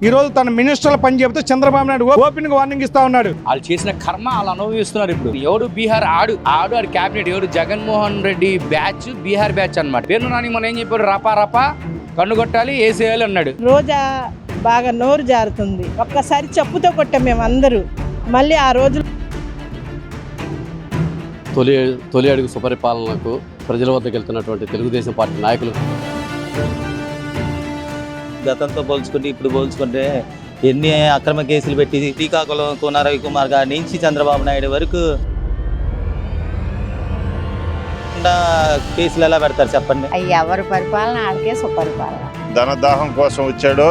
ఈరోజు తన మినిస్టర్ల పని చెబితే చంద్రబాబు నాయుడు ఓపెన్ వార్నింగ్ ఇస్తా ఉన్నాడు. వాళ్ళు చేసిన కర్మ వాళ్ళు అనుభవిస్తున్నారు. ఇప్పుడు ఎవడు బీహార్ ఆడు క్యాబినెట్ ఎవడు జగన్మోహన్ రెడ్డి బ్యాచ్ బీహార్ బ్యాచ్ అన్నమాట. పేరు నాని మనం ఏం చెప్పాడు, రపా కన్ను కొట్టాలి వేసేయాలి అన్నాడు. రోజా బాగా నోరు జారుతుంది. ఒక్కసారి చెప్పుతో కొట్టాం మేమందరూ. మళ్ళీ ఆ రోజు తొలి అడుగు సుపరిపాలనకు ప్రజల వద్దకు వెళ్తున్నటువంటి తెలుగుదేశం పార్టీ నాయకులు గతంతో పోల్చుకుంటే ఇప్పుడు పోల్చుకుంటే ఎన్ని అక్రమ కేసులు పెట్టి శ్రీకాకుళం కోన రవికుమార్ గారి నుంచి చంద్రబాబు నాయుడు వరకు కేసులు ఎలా పెడతారు చెప్పండి. ఎవరి పరిపాలన ఆడికే సుపరిపాలన. ధనదాహం కోసం వచ్చాడో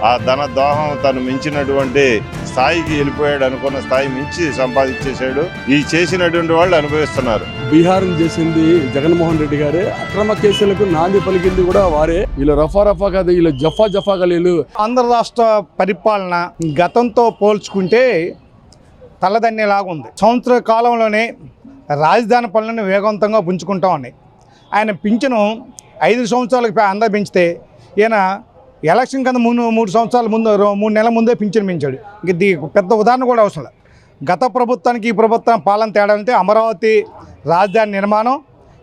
ఆ ధనదాహం తను మించినటువంటి స్థాయికి వెళ్ళిపోయాడు. అనుకున్న స్థాయి మించి సంపాదించేశాడు. ఈ చేసినటువంటి వాళ్ళు అనుభవిస్తున్నారు. బీహార్ చేసింది జగన్మోహన్ రెడ్డి గారే. అక్రమ కేసులకు నాంది పలికింది కూడా వారే. వీళ్ళు రఫా కాదు, వీళ్ళు జఫాగా వీళ్ళు. ఆంధ్ర రాష్ట్ర పరిపాలన గతంతో పోల్చుకుంటే తలదన్నేలాగా ఉంది. సంవత్సర కాలంలోనే రాజధాని పనులను వేగవంతంగా పుంజుకుంటా ఉన్నాయి. ఆయన పింఛను 5 సంవత్సరాలకు అందరూ పెంచితే ఈయన ఎలక్షన్ కింద 3 సంవత్సరాల ముందు 3 నెలల ముందే పింఛను పెంచాడు. ఇది పెద్ద ఉదాహరణ కూడా అవసరం లేదు. గత ప్రభుత్వానికి ఈ ప్రభుత్వం పాలన తేడా అంటే అమరావతి రాజధాని నిర్మాణం,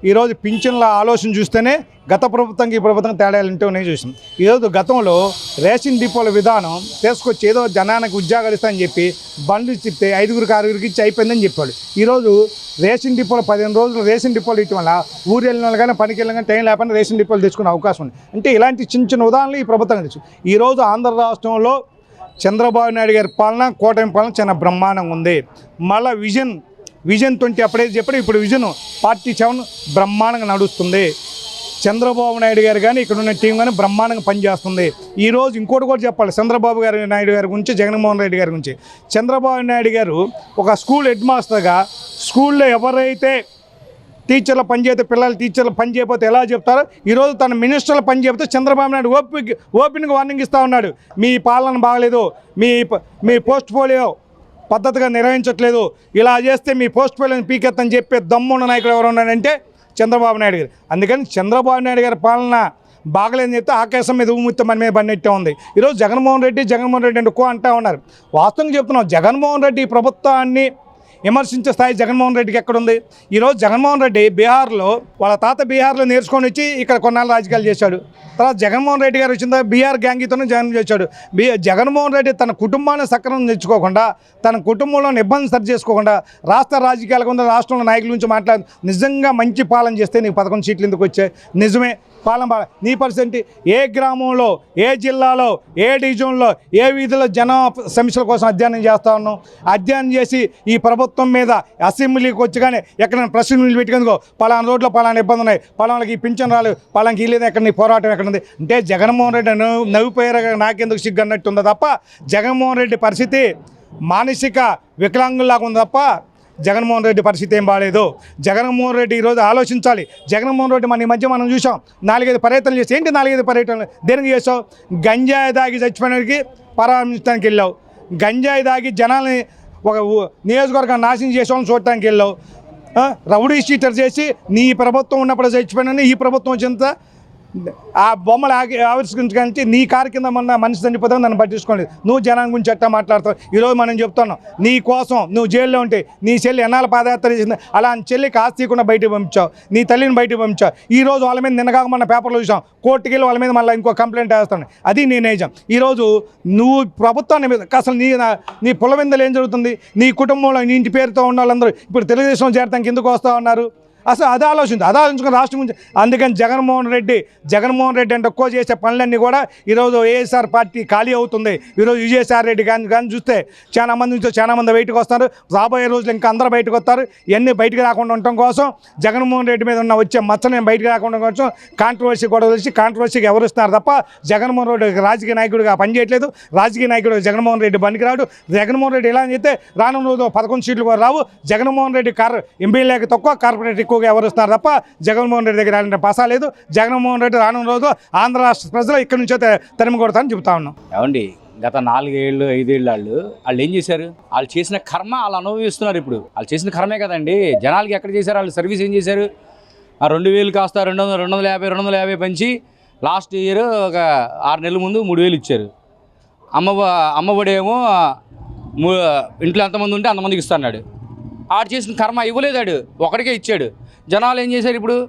ఈరోజు పింఛన్ల ఆలోచన చూస్తేనే గత ప్రభుత్వానికి ఈ ప్రభుత్వం తేడాలు ఉంటే నేను చూసాం. ఈరోజు గతంలో రేషన్ డిపోల విధానం తీసుకొచ్చి ఏదో జనానికి ఉద్యోగాలు ఇస్తామని చెప్పి బండ్లు చెప్తే 5గురికి 6గురికి ఇచ్చి అయిపోయిందని చెప్పాడు. ఈరోజు రేషన్ డిపోలు 15 రోజులు రేషన్ డిపోలు ఇవ్వడం వల్ల ఊరు వెళ్ళిన వాళ్ళు కానీ పనికి వెళ్ళిన కానీ టైం లేకుండా రేషన్ డిపోలు తెచ్చుకునే అవకాశం ఉంది. అంటే ఇలాంటి చిన్న ఉదాహరణలు ఈ ప్రభుత్వం తెలుసు. ఈరోజు ఆంధ్ర రాష్ట్రంలో చంద్రబాబు నాయుడు గారి పాలన, కూటమి పాలన చాలా బ్రహ్మాండంగా ఉంది. మళ్ళీ విజన్ 20 అప్పుడైతే చెప్పాడు, ఇప్పుడు విజన్ 47 బ్రహ్మాండంగా నడుస్తుంది. చంద్రబాబు నాయుడు గారు కానీ ఇక్కడ ఉన్న టీం కానీ బ్రహ్మాండంగా పనిచేస్తుంది. ఈరోజు ఇంకోటి కూడా చెప్పాలి చంద్రబాబు నాయుడు గారి గురించి, జగన్మోహన్ రెడ్డి గారి గురించి. చంద్రబాబు నాయుడు గారు ఒక స్కూల్ హెడ్ మాస్టర్గా స్కూల్లో ఎవరైతే టీచర్లు పనిచేస్తే పిల్లలు టీచర్లు పని చేయకపోతే ఎలా చెప్తారో ఈరోజు తన మినిస్టర్లు పని చెబితే చంద్రబాబు నాయుడు ఓపెన్గా వార్నింగ్ ఇస్తూ ఉన్నాడు. మీ పాలన బాగలేదు, మీ పోర్ట్ఫోలియో పద్ధతిగా నిర్వహించట్లేదు, ఇలా చేస్తే మీ పోర్ట్ఫోలియోని పీకెత్తని చెప్పే దమ్మున్న నాయకుడు ఎవరు ఉన్నాడంటే చంద్రబాబు నాయుడు గారు. అందుకని చంద్రబాబు నాయుడు గారి పాలన బాగలేదని చెప్తే ఆకాశం మీద ఊముత్తే మన మీద బండిట్టే ఉంది. ఈరోజు జగన్మోహన్ రెడ్డి అంటే ఎక్కువ అంటూ ఉన్నారు. వాస్తవంగా చెప్తున్నాం, జగన్మోహన్ రెడ్డి ప్రభుత్వాన్ని విమర్శించే స్థాయి జగన్మోహన్ రెడ్డికి ఎక్కడుంది? ఈరోజు జగన్మోహన్ రెడ్డి బీహార్లో వాళ్ళ తాత బీహార్లో నేర్చుకొని వచ్చి ఇక్కడ కొన్నాళ్ళు రాజకీయాలు చేశాడు. తర్వాత జగన్మోహన్ రెడ్డి గారు వచ్చిన బీహార్ గ్యాంగితోనే జగన్ చేశాడు. జగన్మోహన్ రెడ్డి తన కుటుంబాన్ని సక్రమం తెచ్చుకోకుండా, తన కుటుంబంలో ఇబ్బంది సరి చేసుకోకుండా రాష్ట్ర రాజకీయాల కింద రాష్ట్రంలో నాయకుల నుంచి మాట్లాడి నిజంగా మంచి పాలన చేస్తే నీకు 11 సీట్లు ఎందుకు వచ్చాయి? నిజమే పాలన నీ పరిస్థితి ఏ గ్రామంలో, ఏ జిల్లాలో, ఏ డివిజన్లో, ఏ వీధిలో జన సమస్యల కోసం అధ్యయనం చేస్తూ ఉన్నాం. అధ్యయనం చేసి ఈ ప్రభుత్వం మీద అసెంబ్లీకి వచ్చి కానీ ఎక్కడైనా ప్రశ్నలు పెట్టుకుందుకో పలానా రోడ్లో పలానా ఇబ్బంది ఉన్నాయి, పలానాకి ఈ పింఛన్ రాలేదు, పలానాకి లేదు, ఎక్కడ నీ పోరాటం ఎక్కడ ఉంది అంటే జగన్మోహన్ రెడ్డి నవ్విపోయారు నాకెందుకు సిగ్గు అన్నట్టు ఉందో తప్ప జగన్మోహన్ రెడ్డి పరిస్థితి మానసిక వికలాంగుల్లాగా ఉంది తప్ప జగన్మోహన్ రెడ్డి పరిస్థితి ఏం బాగాలేదు. జగన్మోహన్ రెడ్డి ఈరోజు ఆలోచించాలి. జగన్మోహన్ రెడ్డి మన ఈ మధ్య మనం చూసాం 4-5 పర్యటనలు చేసి, ఏంటి 4-5 పర్యటనలు దేనికి చేసావు? గంజాయి దాగి చచ్చిపోయినకి పరామర్శించడానికి వెళ్ళావు, గంజాయి దాగి జనాల్ని ఒక నియోజకవర్గాన్ని నాశనం చేసామని చూడటానికి వెళ్ళావు, రౌడీ షీటర్ చేసి నీ ప్రభుత్వం ఉన్నప్పుడు చచ్చిపోయినా ఈ ప్రభుత్వం వచ్చినంత ఆ బొమ్మలు ఆవిష్కరించడానికి నీ కారు కింద మొన్న మనిషి చనిపోతావు, నన్ను పట్టించుకోలేదు. నువ్వు జనాన్ని గురించి ఎట్టా మాట్లాడతావు? ఈరోజు మనం చెప్తున్నాం, నీ కోసం నువ్వు జైల్లో ఉంటే నీ చెల్లి ఎన్నాళ్ళు పాదయాత్ర చేసింది, అలా చెల్లికి ఆస్తికుండా బయటకు పంపించావు, నీ తల్లిని బయటకు పంపించావు. ఈరోజు వాళ్ళ మీద నిన్నగాక మన పేపర్లో చూసాం, కోర్టుకి వెళ్ళి వాళ్ళ మీద మళ్ళీ ఇంకో కంప్లైంట్ వేస్తాను. అది నీ నైజం. ఈరోజు నువ్వు ప్రభుత్వాన్ని మీద అసలు నీ పులవిందలు ఏం జరుగుతుంది? నీ కుటుంబంలో నీ ఇంటి పేరుతో ఉన్న వాళ్ళందరూ ఇప్పుడు తెలుగుదేశం చేరడానికి ఎందుకు వస్తూ ఉన్నారు? అసలు ఆలోచించుకుని రాష్ట్రం గురించి. అందుకని జగన్మోహన్ రెడ్డి అంటే ఎక్కువ చేసే పనులన్నీ కూడా ఈరోజు వైఎస్ఆర్ పార్టీ ఖాళీ అవుతుంది. ఈరోజు విజయసాయి రెడ్డి కానీ చూస్తే చాలా మంది బయటకు వస్తారు. రాబోయే రోజులు ఇంకా అందరూ బయటకు వస్తారు. ఇవన్నీ బయటకు రాకుండా ఉండటం కోసం జగన్మోహన్ రెడ్డి మీద ఉన్న వచ్చే మచ్చని బయటకు రాకుండా కోసం కాంట్రవర్సీ కూడా తెలిసి కాంట్రవర్సీకి ఎవరుస్తున్నారు తప్ప జగన్మోహన్ రెడ్డి రాజకీయ నాయకుడిగా పనిచేయట్లేదు. రాజకీయ నాయకుడు జగన్మోహన్ రెడ్డి పనికిరాడు. జగన్మోహన్ రెడ్డి ఎలా అని చెప్తే రానున్న రోజు 11 సీట్లు కూడా రావు. జగన్మోహన్ రెడ్డి ఎమ్మెల్యేకి తక్కువ, కార్పొరేట్ ఎక్కువగా ఎవరు వస్తున్నారు తప్ప జగన్మోహన్ రెడ్డి దగ్గర అలాంటి పసా లేదు. జగన్మోహన్ రెడ్డి రానున్న రోజు ఆంధ్ర రాష్ట్ర ప్రజలు ఇక్కడి నుంచో తరిమి కొడతారని చెబుతా ఉన్నాం. ఏమండి, గత 4 ఏళ్ళు 5 ఏళ్ళు వాళ్ళు ఏం చేశారు? వాళ్ళు చేసిన కర్మ వాళ్ళు అనుభవిస్తున్నారు. ఇప్పుడు వాళ్ళు చేసిన కర్మే కదండి. జనాలకి ఎక్కడ చేశారు? వాళ్ళు సర్వీస్ ఏం చేశారు? 2000 కాస్త 250 పెంచి లాస్ట్ ఇయర్ ఒక 6 నెలల ముందు 3000 ఇచ్చారు. అమ్మఒడేమో ఇంట్లో ఎంతమంది ఉంటే అంతమందికి ఇస్తున్నాడు. ఆడు చేసిన కర్మ ఇవ్వలేదాడు, ఒకడికే ఇచ్చాడు. జనాలు ఏం చేశారు ఇప్పుడు?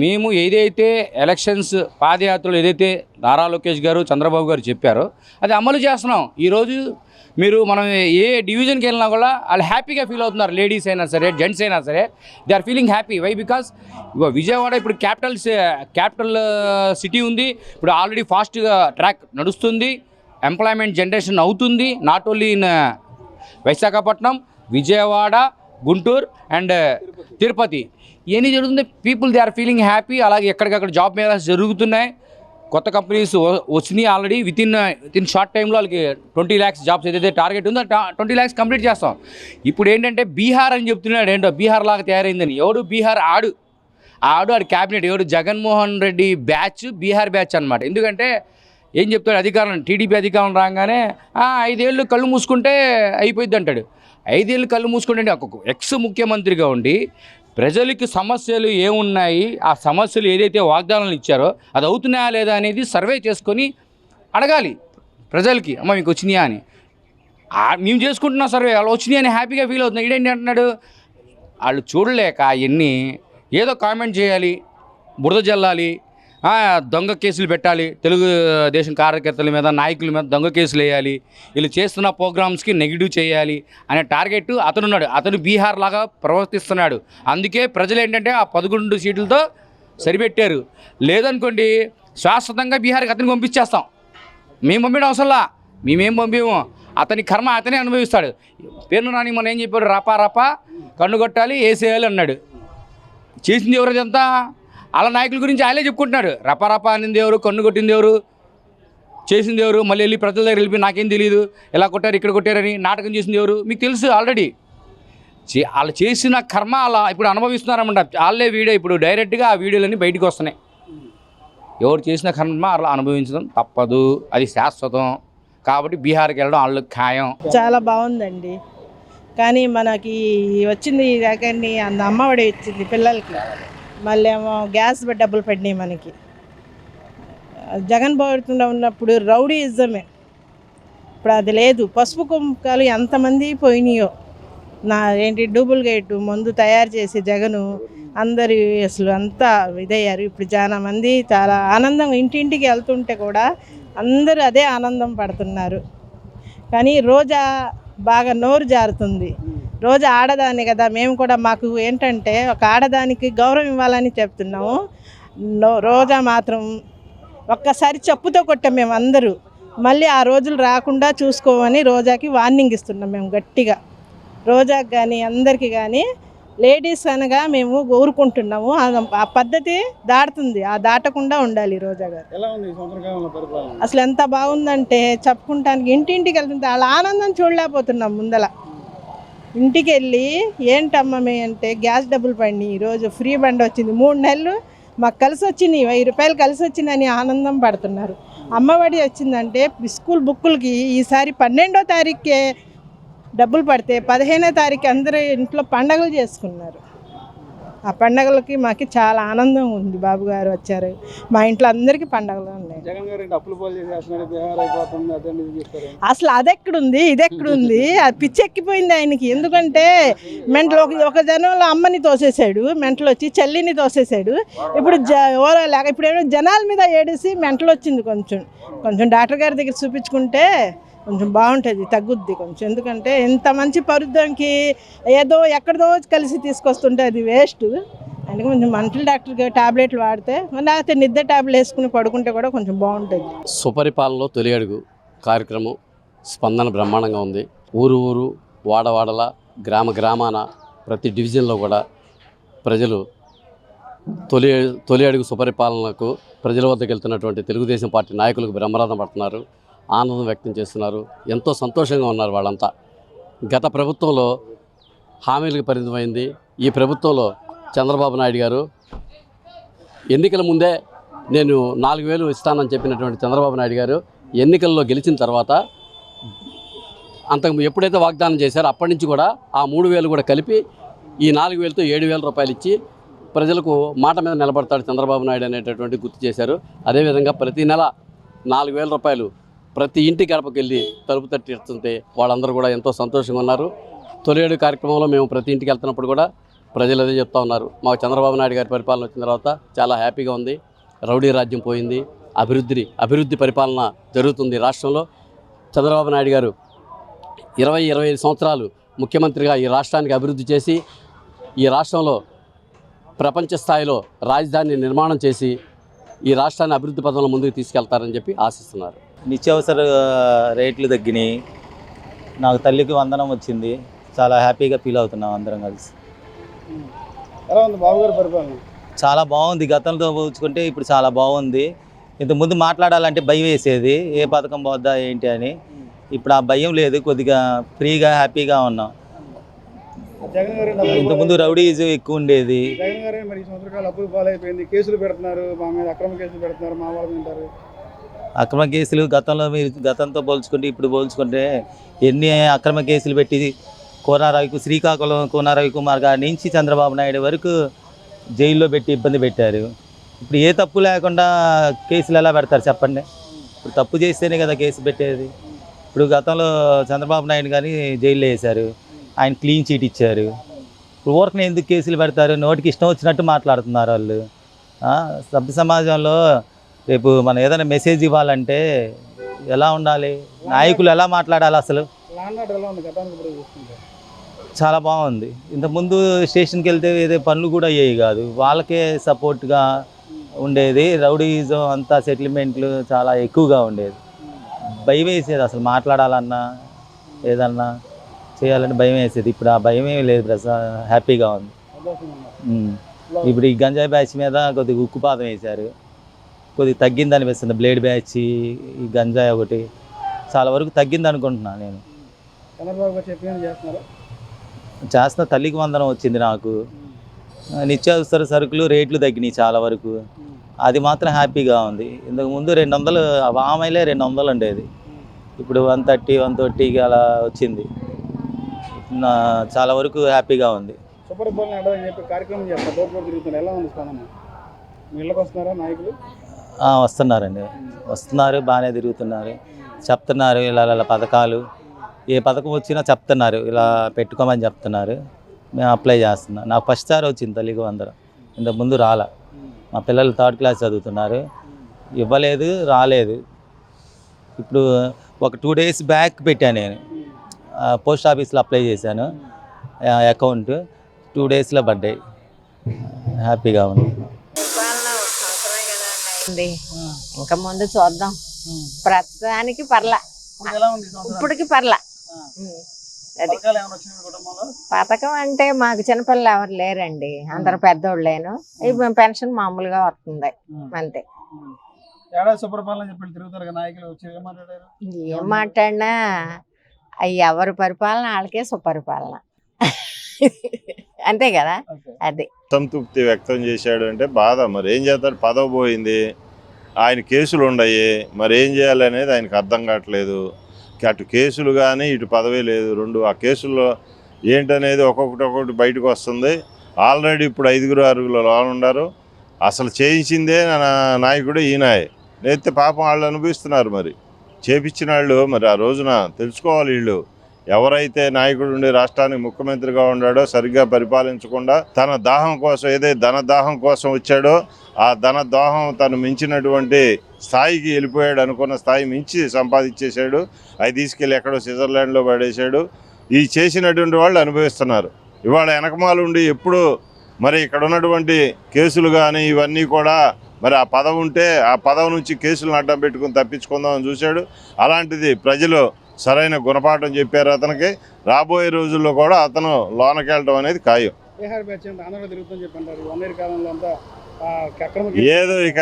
మేము ఏదైతే ఎలక్షన్స్ పాదయాత్రలు ఏదైతే నారా లోకేష్ గారు చంద్రబాబు గారు చెప్పారో అది అమలు చేస్తున్నాం. ఈరోజు మనం ఏ డివిజన్కి వెళ్ళినా కూడా వాళ్ళు హ్యాపీగా ఫీల్ అవుతున్నారు. లేడీస్ అయినా సరే, జెంట్స్ అయినా సరే, they are feeling happy. Why? Because Vijayawada ఇప్పుడు క్యాపిటల్ సిటీ ఉంది. ఇప్పుడు ఆల్రెడీ ఫాస్ట్గా ట్రాక్ నడుస్తుంది, ఎంప్లాయ్మెంట్ జనరేషన్ అవుతుంది. Not only in Visakhapatnam, Vijayawada, Guntur and Tirupati ఇవన్నీ జరుగుతుంది. People they are feeling happy. అలాగే ఎక్కడికక్కడ జాబ్ మీద జరుగుతున్నాయి. కొత్త కంపెనీస్ వచ్చినాయి ఆల్రెడీ. విత్ ఇన్ షార్ట్ టైంలో వాళ్ళకి 20 lakhs జాబ్స్ ఏదైతే టార్గెట్ ఉందో 20 lakhs కంప్లీట్ చేస్తాం. ఇప్పుడు ఏంటంటే బీహార్ అని చెప్తున్నాడు. ఏంటో బీహార్ లాగా తయారైందని. ఎవడు బీహార్? ఆడు క్యాబినెట్ ఎవడు? జగన్మోహన్ రెడ్డి బ్యాచ్, బీహార్ బ్యాచ్ అనమాట. ఎందుకంటే ఏం చెప్తాడు? అధికారం టీడీపీ అధికారం రాగానే 5 ఏళ్ళు కళ్ళు మూసుకుంటే అయిపోయింది అంటాడు. 5 ఏళ్ళు కళ్ళు మూసుకుంటే ఒక ఎక్స్ ముఖ్యమంత్రిగా ఉండి ప్రజలకి సమస్యలు ఏమున్నాయి, ఆ సమస్యలు ఏదైతే వాగ్దానాలు ఇచ్చారో అది అవుతున్నాయా లేదా అనేది సర్వే చేసుకొని అడగాలి ప్రజలకి. అమ్మ మీకు వచ్చినాయా అని. మేము చేసుకుంటున్నాం సర్వే, వాళ్ళు వచ్చినాయి అని హ్యాపీగా ఫీల్ అవుతున్నాయి. ఇదేంటి అంటున్నాడు? వాళ్ళు చూడలేక ఎన్ని ఏదో కామెంట్ చేయాలి, బురద జల్లాలి, దొంగ కేసులు పెట్టాలి, తెలుగుదేశం కార్యకర్తల మీద, నాయకుల మీద దొంగ కేసులు వేయాలి, వీళ్ళు చేస్తున్న ప్రోగ్రామ్స్కి నెగిటివ్ చేయాలి అనే టార్గెట్ అతనున్నాడు. అతను బీహార్ లాగా ప్రవర్తిస్తున్నాడు. అందుకే ప్రజలు ఏంటంటే ఆ 11 సీట్లతో సరిపెట్టారు. లేదనుకోండి శాశ్వతంగా బీహార్కి అతనికి పంపించేస్తాం. మేము పంపించడం అవసరంలా, మేమేం పంపేమో. అతని కర్మ అతనే అనుభవిస్తాడు. పేరు నాని మనం ఏం చెప్పాడు? రపా కన్ను కొట్టాలి, వేసేయాలి అన్నాడు. చేసింది ఎవరు? అదంతా వాళ్ళ నాయకుల గురించి ఆయనే చెప్పుకుంటున్నాడు. రపా అనింది ఎవరు? కన్ను కొట్టింది ఎవరు? చేసింది ఎవరు? మళ్ళీ వెళ్ళి ప్రజల దగ్గర వెళ్ళి నాకేం తెలియదు, ఎలా కొట్టారు, ఇక్కడ కొట్టారని నాటకం చేసింది ఎవరు? మీకు తెలుసు ఆల్రెడీ. వాళ్ళు చేసిన కర్మ అలా ఇప్పుడు అనుభవిస్తున్నారన్నమాట. వాళ్ళే వీడియో ఇప్పుడు డైరెక్ట్గా ఆ వీడియోలన్నీ బయటకు వస్తున్నాయి. ఎవరు చేసిన కర్మ అలా అనుభవించడం తప్పదు, అది శాశ్వతం. కాబట్టి బీహార్కి వెళ్ళడం వాళ్ళు ఖాయం. చాలా బాగుందండి. కానీ మనకి వచ్చింది కానీ అమ్మఒడి వచ్చింది పిల్లలకి, మళ్ళీ ఏమో గ్యాస్ డబ్బులు పడినాయి మనకి. జగన్ బాగుండా ఉన్నప్పుడు రౌడీయిజమే, ఇప్పుడు అది లేదు. పసుపు కుంకాలు ఎంతమంది పోయినాయో. ఏంటి డూబుల్ గేటు మందు తయారు చేసి జగను అందరు అసలు అంతా ఇదయ్యారు. ఇప్పుడు చాలా మంది చాలా ఆనందం, ఇంటింటికి వెళ్తుంటే కూడా అందరూ అదే ఆనందం పడుతున్నారు. కానీ రోజా బాగా నోరు జారుతుంది. రోజా ఆడదాని కదా, మేము కూడా మాకు ఏంటంటే ఒక ఆడదానికి గౌరవం ఇవ్వాలని చెప్తున్నాము. రోజా మాత్రం ఒక్కసారి చెప్పుతో కొట్టాం మేము అందరూ. మళ్ళీ ఆ రోజులు రాకుండా చూసుకోమని రోజాకి వార్నింగ్ ఇస్తున్నాం మేము గట్టిగా. రోజాకి కానీ అందరికీ కానీ లేడీస్ అనగా మేము ఊరుకుంటున్నాము. ఆ పద్ధతి దాటుతుంది, ఆ దాటకుండా ఉండాలి రోజా గారు. అసలు ఎంత బాగుందంటే చెప్పుకుంటానికి ఇంటింటికి వెళ్తుంది. వాళ్ళ ఆనందం చూడలేకపోతున్నాం. ముందల ఇంటికి వెళ్ళి ఏంటమ్మమే అంటే గ్యాస్ డబ్బులు పడినాయి, ఈరోజు ఫ్రీ బండి వచ్చింది, 3 నెలలు మాకు కలిసి వచ్చినాయి, 1000 రూపాయలు కలిసి వచ్చిందని ఆనందం పడుతున్నారు. అమ్మఒడి వచ్చిందంటే స్కూల్ బుక్కులకి ఈసారి 12వ తారీఖుకే డబ్బులు పడితే 15వ తారీఖు అందరూ ఇంట్లో పండగలు చేసుకున్నారు. ఆ పండగలకి మాకు చాలా ఆనందం ఉంది. బాబు గారు వచ్చారు, మా ఇంట్లో అందరికీ పండగలు ఉన్నాయి. అసలు అదెక్కడుంది, ఇదెక్కడుంది? అది పిచ్చెక్కిపోయింది ఆయనకి. ఎందుకంటే మెంటలు ఒక జనంలో అమ్మని తోసేసాడు, మెంటలు వచ్చి చెల్లిని తోసేసాడు. ఇప్పుడు ఇప్పుడు ఏమో జనాల మీద ఏడేసి మెంటలు వచ్చింది. కొంచెం డాక్టర్ గారి దగ్గర చూపించుకుంటే కొంచెం బాగుంటుంది, తగ్గుద్ది కొంచెం. ఎందుకంటే ఇంత మంచి పరుద్దానికి ఏదో ఎక్కడిదో కలిసి తీసుకొస్తుంటే అది వేస్ట్. అందుకే కొంచెం మెంటల్ డాక్టర్ టాబ్లెట్లు వాడితే, లేకపోతే నిద్ర టాబ్లెట్ వేసుకుని పడుకుంటే కూడా కొంచెం బాగుంటుంది. సుపరిపాలనలో తొలి అడుగు కార్యక్రమం స్పందన బ్రహ్మాండంగా ఉంది. ఊరు వాడవాడల గ్రామాన ప్రతి డివిజన్లో కూడా ప్రజలు తొలి అడుగు సుపరిపాలనకు ప్రజల వద్దకు వెళ్తున్నటువంటి తెలుగుదేశం పార్టీ నాయకులకు బ్రహ్మరథం పడుతున్నారు, ఆనందం వ్యక్తం చేస్తున్నారు, ఎంతో సంతోషంగా ఉన్నారు వాళ్ళంతా. గత ప్రభుత్వంలో హామీలకు పరిమితమైంది. ఈ ప్రభుత్వంలో చంద్రబాబు నాయుడు గారు ఎన్నికల ముందే నేను 4000 ఇస్తానని చెప్పినటువంటి చంద్రబాబు నాయుడు గారు ఎన్నికల్లో గెలిచిన తర్వాత అంతకు ఎప్పుడైతే వాగ్దానం చేశారో అప్పటి నుంచి కూడా ఆ 3000 కూడా కలిపి ఈ 4000తో 7000 రూపాయలు ఇచ్చి ప్రజలకు మాట మీద నిలబడతాడు చంద్రబాబు నాయుడు అనేటటువంటి గుర్తు చేశారు. అదేవిధంగా ప్రతి నెల 4000 రూపాయలు ప్రతి ఇంటి గడపకి వెళ్ళి తలుపు తట్టి ఇస్తుంటే వాళ్ళందరూ కూడా ఎంతో సంతోషంగా ఉన్నారు. తొలి అడుగు కార్యక్రమంలో మేము ప్రతి ఇంటికి వెళ్తున్నప్పుడు కూడా ప్రజలు అదే చెప్తా ఉన్నారు. మాకు చంద్రబాబు నాయుడు గారి పరిపాలన వచ్చిన తర్వాత చాలా హ్యాపీగా ఉంది. రౌడీ రాజ్యం పోయింది, అభివృద్ధి పరిపాలన జరుగుతుంది రాష్ట్రంలో. చంద్రబాబు నాయుడు గారు 25 సంవత్సరాలు ముఖ్యమంత్రిగా ఈ రాష్ట్రానికి అభివృద్ధి చేసి ఈ రాష్ట్రంలో ప్రపంచ స్థాయిలో రాజధాని నిర్మాణం చేసి ఈ రాష్ట్రాన్ని అభివృద్ధి పథంలో ముందుకు తీసుకెళ్తారని చెప్పి ఆశిస్తున్నారు. నిత్యావసర రేట్లు తగ్గినాయి, నాకు తల్లికి వందనం వచ్చింది, చాలా హ్యాపీగా ఫీల్ అవుతున్నాం అందరం కలిసి. ఎలా ఉంది బాబు గారి పరిపాలన? చాలా బాగుంది, గతంతో పోల్చుకుంటే ఇప్పుడు చాలా బాగుంది. ఇంతకుముందు మాట్లాడాలంటే భయం వేసేది, ఏ పథకం పోద్దా ఏంటి అని. ఇప్పుడు ఆ భయం లేదు, కొద్దిగా ఫ్రీగా హ్యాపీగా ఉన్నాం. జగన్ గారు ఇంతకుముందు రౌడీజం ఎక్కువ ఉండేది. జగన్ గారే మరి ఈ సంవత్సరాలు అప్పులు పాలైపోయింది, కేసులు పెడుతున్నారు, మా మీద అక్రమ కేసులు పెడుతున్నారు, మా వాళ్ళు వింటారు. అక్రమ కేసులు గతంతో పోల్చుకుంటే ఇప్పుడు పోల్చుకుంటే ఎన్ని అక్రమ కేసులు పెట్టి శ్రీకాకుళం కోన రవికుమార్ గారి నుంచి చంద్రబాబు నాయుడు వరకు జైల్లో పెట్టి ఇబ్బంది పెట్టారు. ఇప్పుడు ఏ తప్పు లేకుండా కేసులు ఎలా పెడతారు చెప్పండి? ఇప్పుడు తప్పు చేస్తేనే కదా కేసు పెట్టేది. ఇప్పుడు గతంలో చంద్రబాబు నాయుడు గారిని జైల్లో వేశారు, ఆయన క్లీన్ చీట్ ఇచ్చారు. ఇప్పుడు ఊరికనే ఎందుకు కేసులు పెడతారు? నోటికి ఇష్టం వచ్చినట్టు మాట్లాడుతున్నారు వాళ్ళు. సభ్య సమాజంలో రేపు మనం ఏదైనా మెసేజ్ ఇవ్వాలంటే ఎలా ఉండాలి, నాయకులు ఎలా మాట్లాడాలి? అసలు చాలా బాగుంది. ఇంతకుముందు స్టేషన్కి వెళ్తే ఏదో పనులు కూడా అయ్యేవి కాదు, వాళ్ళకే సపోర్ట్గా ఉండేది. రౌడీజం అంతా సెటిల్మెంట్లు చాలా ఎక్కువగా ఉండేది, భయం వేసేది. అసలు మాట్లాడాలన్నా ఏదన్నా చేయాలంటే భయం వేసేది. ఇప్పుడు ఆ భయం ఏమీ లేదు, హ్యాపీగా ఉంది. ఇప్పుడు ఈ గంజాయి బ్యాచ్ మీద కొద్దిగా ఉక్కుపాదం వేశారు, కొద్దిగా తగ్గింది అనిపిస్తుంది. బ్లేడ్ బ్యాచ్, ఈ గంజాయి ఒకటి చాలా వరకు తగ్గింది అనుకుంటున్నాను నేను. చేస్తున్న తల్లికి వందనం వచ్చింది నాకు. నిత్యావసర సరుకులు రేట్లు తగ్గినాయి చాలా వరకు, అది మాత్రం హ్యాపీగా ఉంది. ఇంతకుముందు 200 ఆమెలే 200 ఉండేది, ఇప్పుడు 130, 120 అలా వచ్చింది. చాలా వరకు హ్యాపీగా ఉంది. వస్తున్నారండి, వస్తున్నారు, బాగానే తిరుగుతున్నారు, చెప్తున్నారు ఇలా పథకాలు, ఏ పథకం వచ్చినా చెప్తున్నారు, ఇలా పెట్టుకోమని చెప్తున్నారు. మేము అప్లై చేస్తున్నాం. నాకు ఫస్ట్ సారి వచ్చింది తల్లికి వందనం, ఇంతకుముందు రాలా. మా పిల్లలు 3rd క్లాస్ చదువుతున్నారు, ఇవ్వలేదు, రాలేదు. ఇప్పుడు ఒక 2 days బ్యాక్ పెట్టాను నేను, పోస్ట్ ఆఫీస్లో అప్లై చేశాను అకౌంట్, 2 daysలో పడ్డాయి. హ్యాపీగా ఉంది. ఇంకా ముందు చూద్దాం. ప్రస్తుతానికి పర్లా, ఇప్పటికి పర్లా. అది పథకం అంటే మాకు చిన్నపిల్లలు ఎవరు లేరండి, అందరు పెద్దోళ్ళేను. ఇప్పుడు పెన్షన్ మామూలుగా వస్తుంది అంతే. ఏం మాట్లాడినా అవి ఎవరి పరిపాలన వాళ్ళకే సుపరిపాలన, అంతే కదా. అది సంతృప్తి వ్యక్తం చేశాడు అంటే బాధ. మరి ఏం చేస్తాడు, పదవి పోయింది, ఆయన కేసులు ఉన్నాయి, మరి ఏం చేయాలనేది ఆయనకు అర్థం కావట్లేదు. అటు కేసులు కానీ ఇటు పదవి లేదు, రెండు. ఆ కేసుల్లో ఏంటనేది ఒక్కొక్కటి బయటకు వస్తుంది. ఆల్రెడీ ఇప్పుడు 5-6 లోన్ ఉన్నారు. అసలు చేయించిందే నాయకుడు ఈయనాయే, లేకపోతే పాపం వాళ్ళు అనుభవిస్తున్నారు. మరి చేపించిన వాళ్ళు మరి ఆ రోజున తెలుసుకోవాలి. వీళ్ళు ఎవరైతే నాయకుడు ఉండి రాష్ట్రానికి ముఖ్యమంత్రిగా ఉన్నాడో సరిగ్గా పరిపాలించకుండా తన దాహం కోసం, ఏదైతే ధనదాహం కోసం వచ్చాడో ఆ ధనదాహం తను మించినటువంటి స్థాయికి వెళ్ళిపోయాడు. అనుకున్న స్థాయి మించి సంపాదించేశాడు. అవి తీసుకెళ్ళి ఎక్కడో స్విట్జర్లాండ్లో పడేశాడు. ఈ చేసినటువంటి వాళ్ళు అనుభవిస్తున్నారు. ఇవాళ వెనకమాలు ఉండి ఎప్పుడు మరి ఇక్కడ ఉన్నటువంటి కేసులు కానీ ఇవన్నీ కూడా మరి ఆ పదవి ఉంటే ఆ పదవి నుంచి కేసులను అడ్డం పెట్టుకుని తప్పించుకుందామని చూశాడు. అలాంటిది ప్రజలు సరైన గుణపాఠం చెప్పారు అతనికి. రాబోయే రోజుల్లో కూడా అతను లోనకి వెళ్ళడం అనేది ఖాయం. ఏదో ఇక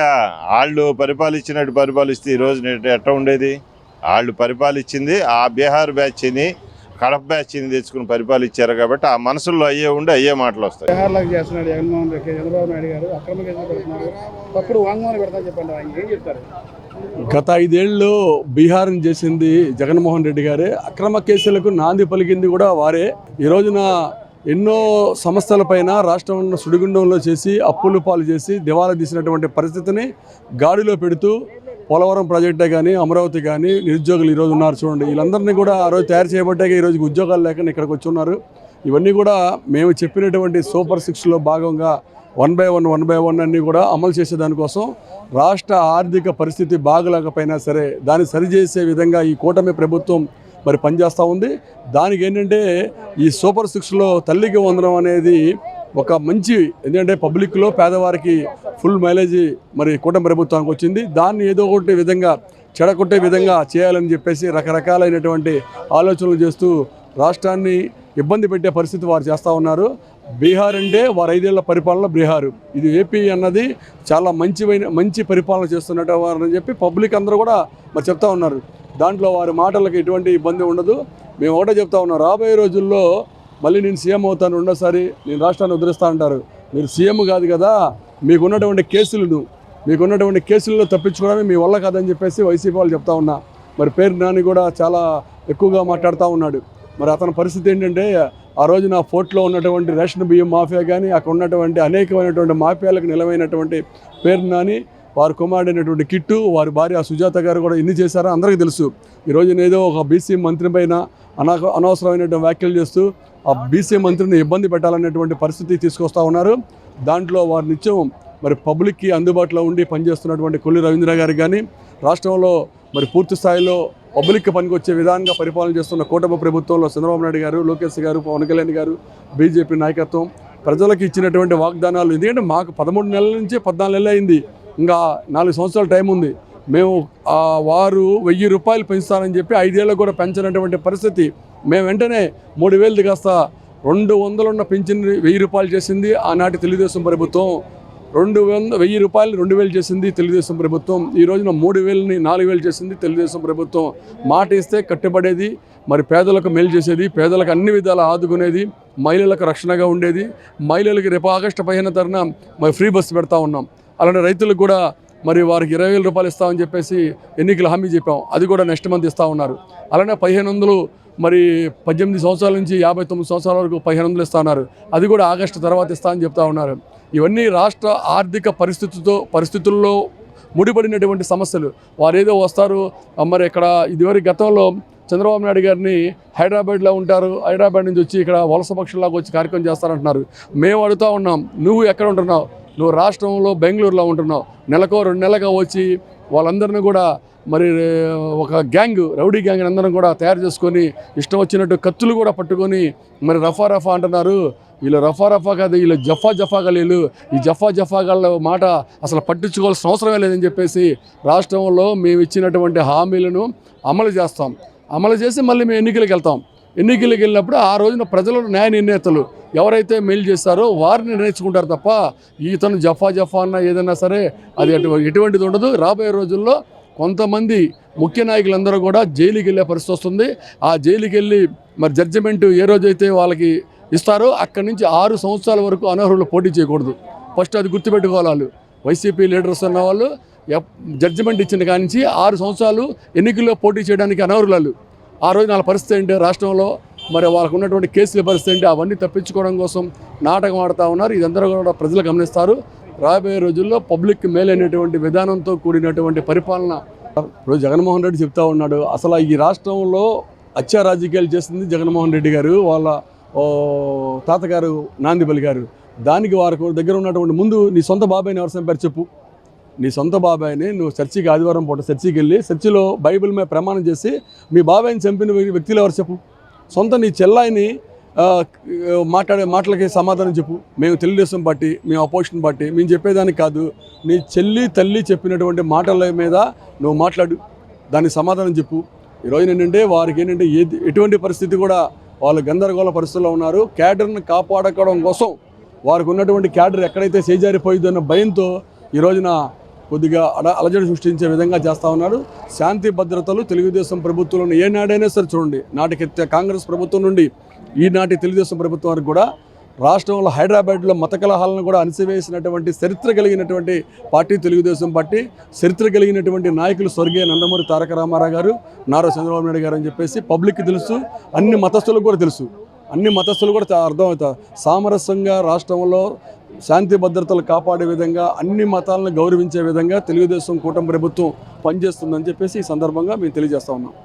వాళ్ళు పరిపాలించినట్టు పరిపాలిస్తే ఈ రోజు ఎట్లా ఉండేది? వాళ్ళు పరిపాలించింది ఆ బీహార్ బ్యాచ్ని, కడప బ్యాచ్ని తెచ్చుకుని పరిపాలించారు కాబట్టి ఆ మనసుల్లో అయ్యే ఉండి అయ్యే మాటలు వస్తాయి. బీహార్లకు చేస్తున్నాడు జగన్మోహన్ రెడ్డి, చంద్రబాబు నాయుడు గారు అక్రమ కేసులు పెడుతున్నారు, తప్పుడు వాంగ్మూలం పెడతాను చెప్పండి, ఆయన ఏం చెప్తారు? గత 5 ఏళ్ళు బీహార్ని చేసింది జగన్మోహన్ రెడ్డి గారే. అక్రమ కేసులకు నాంది పలికింది కూడా వారే. ఈ రోజున ఎన్నో సంస్థలపైన రాష్ట్రంలో సుడిగుండంలో చేసి అప్పులు పాలు చేసి దివాలా తీసినటువంటి పరిస్థితిని గాడిలో పెడుతూ పోలవరం ప్రాజెక్టే కానీ అమరావతి కానీ నిరుద్యోగులు ఈరోజు ఉన్నారు చూడండి. వీళ్ళందరినీ కూడా ఆ రోజు తయారు చేయబట్టే ఈరోజు ఉద్యోగాలు లేకుండా ఇక్కడికి వచ్చి ఉన్నారు. ఇవన్నీ కూడా మేము చెప్పినటువంటి సూపర్ 6లో భాగంగా 1 by 1 అన్నీ కూడా అమలు చేసేదానికోసం రాష్ట్ర ఆర్థిక పరిస్థితి బాగలేకపోయినా సరే దాన్ని సరిచేసే విధంగా ఈ కూటమి ప్రభుత్వం మరి పనిచేస్తూ ఉంది. దానికి ఏంటంటే ఈ సూపర్ 6లో తల్లికి వందనం అనేది ఒక మంచి, ఎందుకంటే పబ్లిక్లో పేదవారికి ఫుల్ మైలేజీ మరి కూటమి ప్రభుత్వానికి వచ్చింది. దాన్ని ఏదో ఒకటి విధంగా చెడగొట్టే విధంగా చేయాలని చెప్పేసి రకరకాలైనటువంటి ఆలోచనలు చేస్తూ రాష్ట్రాన్ని ఇబ్బంది పెట్టే పరిస్థితి వారు చేస్తూ ఉన్నారు. బీహార్ అంటే వారు 5 ఏళ్ల పరిపాలన బీహారు, ఇది ఏపీ అన్నది చాలా మంచి పరిపాలన చేస్తున్నట్టు వారని చెప్పి పబ్లిక్ అందరూ కూడా మరి చెప్తా ఉన్నారు. దాంట్లో వారి మాటలకు ఎటువంటి ఇబ్బంది ఉండదు. మేము ఒకటే చెప్తా ఉన్నాం, రాబోయే రోజుల్లో మళ్ళీ నేను సీఎం అవుతాను, రెండోసారి నేను రాష్ట్రాన్ని ఉద్ధరిస్తా అంటారు. మీరు సీఎం కాదు కదా, మీకున్నటువంటి కేసులలో తప్పించుకోవడమే మీ వల్ల కాదని చెప్పేసి వైసీపీ వాళ్ళు చెప్తా ఉన్నా. మరి పేరు నాని కూడా చాలా ఎక్కువగా మాట్లాడుతూ ఉన్నాడు. మరి అతని పరిస్థితి ఏంటంటే ఆ రోజున ఫోర్ట్లో ఉన్నటువంటి రేషన్ బియ్యం మాఫియా కానీ అక్కడ ఉన్నటువంటి అనేకమైనటువంటి మాఫియాలకు నిలవైనటువంటి పేరు నాని, వారి కుమారుడైనటువంటి కిట్టు, వారి భార్య సుజాత గారు కూడా ఎన్ని చేశారో అందరికీ తెలుసు. ఈరోజు ఏదో ఒక బీసీ మంత్రి పైన అనవసరమైనటువంటి వ్యాఖ్యలు చేస్తూ ఆ బీసీ మంత్రిని ఇబ్బంది పెట్టాలనేటువంటి పరిస్థితి తీసుకొస్తూ ఉన్నారు. దాంట్లో వారు నిత్యం మరి పబ్లిక్కి అందుబాటులో ఉండి పనిచేస్తున్నటువంటి కొల్లి రవీంద్ర గారు కానీ, రాష్ట్రంలో మరి పూర్తి స్థాయిలో పబ్లిక్కి పనికొచ్చే విధానంగా పరిపాలన చేస్తున్న కూటమి ప్రభుత్వంలో చంద్రబాబు నాయుడు గారు, లోకేష్ గారు, పవన్ కళ్యాణ్ గారు, బీజేపీ నాయకత్వం ప్రజలకు ఇచ్చినటువంటి వాగ్దానాలు. ఎందుకంటే మాకు 13 నెలల నుంచి 14 నెలలు అయింది, ఇంకా 4 సంవత్సరాల టైం ఉంది. మేము వారు 1000 రూపాయలు పెంచుతారని చెప్పి 5 ఏళ్ళకు కూడా పెంచినటువంటి పరిస్థితి. మేము వెంటనే 3000 కాస్త 200 ఉన్న పింఛన్ 1000 రూపాయలు చేసింది ఆనాటి తెలుగుదేశం ప్రభుత్వం. 1000 రూపాయలు 2000 చేసింది తెలుగుదేశం ప్రభుత్వం. ఈ రోజున 3000ని 4000 చేసింది తెలుగుదేశం ప్రభుత్వం. మాట ఇస్తే కట్టుబడేది, మరి పేదలకు మేలు చేసేది, పేదలకు అన్ని విధాలా ఆదుకునేది, మహిళలకు రక్షణగా ఉండేది. మహిళలకి రేపు ఆగస్టు 15న మరి ఫ్రీ బస్సు పెడతా ఉన్నాం. అలానే రైతులకు కూడా మరి వారికి 20,000 రూపాయలు ఇస్తామని చెప్పేసి ఎన్నికల హామీ చెప్పాం, అది కూడా నెక్స్ట్ మంత్ ఇస్తూ ఉన్నారు. అలానే 1500 మరి 18 సంవత్సరాల నుంచి 59 సంవత్సరాల వరకు 1500 ఇస్తా ఉన్నారు, అది కూడా ఆగస్టు తర్వాత ఇస్తా అని చెప్తా ఉన్నారు. ఇవన్నీ రాష్ట్ర ఆర్థిక పరిస్థితుల్లో ముడిపడినటువంటి సమస్యలు. వారు ఏదో వస్తారు మరి ఇక్కడ ఇదివరకు గతంలో చంద్రబాబు నాయుడు గారిని హైదరాబాద్లో ఉంటారు, హైదరాబాద్ నుంచి వచ్చి ఇక్కడ వలస పక్షుల్లాగా వచ్చి కార్యక్రమం చేస్తారంటున్నారు. మేము అడుగుతూ ఉన్నాం, నువ్వు ఎక్కడ ఉంటున్నావు? నువ్వు రాష్ట్రంలో బెంగళూరులో ఉంటున్నావు. నెలకో 2 నెలలుగా వచ్చి వాళ్ళందరినీ కూడా మరి ఒక గ్యాంగ్, రౌడీ గ్యాంగ్ అందరం కూడా తయారు చేసుకొని ఇష్టం వచ్చినట్టు కత్తులు కూడా పట్టుకొని మరి రఫా అంటున్నారు. వీళ్ళు రఫా కాదు, వీళ్ళు జఫాగా లేరు. ఈ జఫాగాళ్ళ మాట అసలు పట్టించుకోవాల్సిన అవసరమే లేదని చెప్పేసి రాష్ట్రంలో మేము ఇచ్చినటువంటి హామీలను అమలు చేసి మళ్ళీ మేము ఎన్నికలకు వెళ్తాం. ఎన్నికలకు వెళ్ళినప్పుడు ఆ రోజున ప్రజలు న్యాయ నిర్ణేతలు ఎవరైతే మేలు చేస్తారో వారిని నిర్ణయించుకుంటారు తప్ప ఇతను జఫా అన్న ఏదైనా సరే అది ఎటువంటిది ఉండదు. రాబోయే రోజుల్లో కొంతమంది ముఖ్య నాయకులందరూ కూడా జైలుకి వెళ్ళే పరిస్థితి వస్తుంది. ఆ జైలుకి వెళ్ళి మరి జడ్జిమెంట్ ఏ రోజైతే వాళ్ళకి ఇస్తారో అక్కడి నుంచి 6 సంవత్సరాల వరకు అనర్హులు పోటీ చేయకూడదు. ఫస్ట్ అది గుర్తుపెట్టుకోవాలి. వాళ్ళు వైసీపీ లీడర్స్ ఉన్న వాళ్ళు జడ్జిమెంట్ ఇచ్చిన కాడి నుంచి 6 సంవత్సరాలు ఎన్నికల్లో పోటీ చేయడానికి అనర్హులు. ఆ రోజు వాళ్ళ పరిస్థితి ఏంటి, రాష్ట్రంలో మరి వాళ్ళకు ఉన్నటువంటి కేసుల పరిస్థితి ఏంటి, అవన్నీ తప్పించుకోవడం కోసం నాటకం ఆడుతూ ఉన్నారు. ఇదందరూ కూడా ప్రజలు గమనిస్తారు. రాబోయే రోజుల్లో పబ్లిక్ మేలైనటువంటి విధానంతో కూడినటువంటి పరిపాలన. ఇప్పుడు జగన్మోహన్ రెడ్డి చెప్తా ఉన్నాడు, అసలు ఈ రాష్ట్రంలో హత్యా రాజకీయాలు చేసింది జగన్మోహన్ రెడ్డి గారు, వాళ్ళ తాతగారు నాందిబలి గారు. దానికి వారికి దగ్గర ఉన్నటువంటి ముందు నీ సొంత బాబాయ్ని ఎవరు చంపారు చెప్పు. నీ సొంత బాబాయ్ని నువ్వు చర్చికి ఆదివారం పూట చర్చికి వెళ్ళి చర్చిలో బైబిల్ మీద ప్రమాణం చేసి మీ బాబాయ్ని చంపిన వ్యక్తులు ఎవరు చెప్పు. సొంత నీ చెల్లాయిని మాట్లాడే మాటలకి సమాధానం చెప్పు. మేము తెలుగుదేశం పార్టీ, మేము అపోజిషన్ పార్టీ, మేము చెప్పేదానికి కాదు. నీ తల్లి చెప్పినటువంటి మాటల మీద నువ్వు మాట్లాడు, దానికి సమాధానం చెప్పు. ఈరోజు ఏంటంటే వారికి ఏంటంటే ఎటువంటి పరిస్థితి కూడా వాళ్ళు గందరగోళ పరిస్థితుల్లో ఉన్నారు. క్యాడర్ని కాపాడుకోవడం కోసం వారికి ఉన్నటువంటి క్యాడర్ ఎక్కడైతే చేజారిపోయిందన్న భయంతో ఈ రోజున కొద్దిగా అలజడి సృష్టించే విధంగా చేస్తూ ఉన్నారు. శాంతి భద్రతలు తెలుగుదేశం ప్రభుత్వంలో ఏనాడైనా సరే చూడండి, నాటికి కాంగ్రెస్ ప్రభుత్వం నుండి ఈనాటి తెలుగుదేశం ప్రభుత్వం వరకు కూడా రాష్ట్రంలో హైదరాబాద్లో మత కలహాలను కూడా అణిసివేసినటువంటి చరిత్ర కలిగినటువంటి పార్టీ తెలుగుదేశం పార్టీ. చరిత్ర కలిగినటువంటి నాయకులు స్వర్గీయ నందమూరి తారక రామారావు గారు, నారా చంద్రబాబు నాయుడు గారు అని చెప్పేసి పబ్లిక్కి తెలుసు, అన్ని మతస్థులకు కూడా తెలుసు. అన్ని మతస్థులు కూడా అర్థమవుతారు. సామరస్యంగా రాష్ట్రంలో శాంతి భద్రతలు కాపాడే విధంగా అన్ని మతాలను గౌరవించే విధంగా తెలుగుదేశం కూటమి ప్రభుత్వం పనిచేస్తుందని చెప్పేసి ఈ సందర్భంగా మేము తెలియజేస్తా ఉన్నాం.